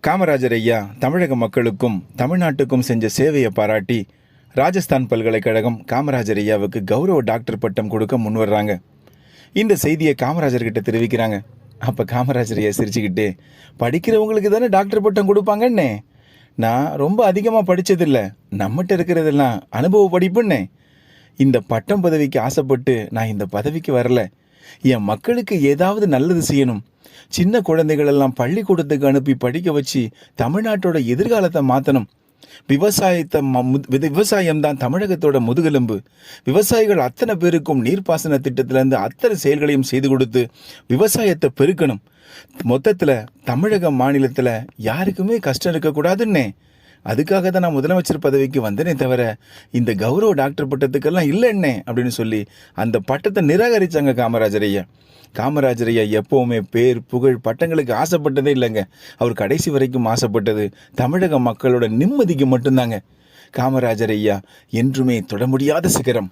காமராஜர் ஐயா தமிழக மக்களுக்கும் தமிழ்நாட்டுக்கும் செஞ்ச சேவையை பாராட்டி ராஜஸ்தான் பல்கலைக்கழகம் காமராஜர் ஐயாவுக்கு கௌரவ டாக்டர் பட்டம் கொடுக்க முன்வர்றாங்க. இந்த செய்தியை காமராஜர்கிட்ட தெரிவிக்கிறாங்க. அப்போ காமராஜர் ஐயா சிரிச்சுக்கிட்டு, படிக்கிறவங்களுக்கு தானே டாக்டர் பட்டம் கொடுப்பாங்கன்னே, நான் ரொம்ப அதிகமாக படித்ததில்லை, நம்மகிட்ட இருக்கிறதெல்லாம் அனுபவ படிப்புன்னே. இந்த பட்டம் பதவிக்கு ஆசைப்பட்டு நான் இந்த பதவிக்கு வரல. என் மக்களுக்கு ஏதாவது நல்லது செய்யணும். சின்ன குழந்தைகளெல்லாம் பள்ளிக்கூடத்துக்கு அனுப்பி படிக்க வச்சு தமிழ்நாட்டோட எதிர்காலத்தை மாற்றணும். விவசாயம் தான் தமிழகத்தோட முதுகெலும்பு. விவசாயிகள் அத்தனை பேருக்கும் நீர்ப்பாசன திட்டத்திலேருந்து அத்தனை செயல்களையும் செய்து கொடுத்து விவசாயத்தை பெருக்கணும். மொத்தத்தில் தமிழக மாநிலத்தில் யாருக்குமே கஷ்டம் இருக்கக்கூடாதுன்னே. அதுக்காக தான் நான் முதலமைச்சர் பதவிக்கு வந்தேனே தவிர இந்த கௌரவ டாக்டர் பட்டத்துக்கெல்லாம் இல்லைன்னே அப்படின்னு சொல்லி அந்த பட்டத்தை நிராகரித்தாங்க காமராஜர் ஐயா. காமராஜர் ஐயா எப்போவுமே பேர் புகழ் பட்டங்களுக்கு ஆசைப்பட்டதே இல்லைங்க. அவர் கடைசி வரைக்கும் ஆசைப்பட்டது தமிழக மக்களோட நிம்மதிக்கு மட்டும்தாங்க. காமராஜர் ஐயா என்றுமே தொட முடியாத சிகரம்.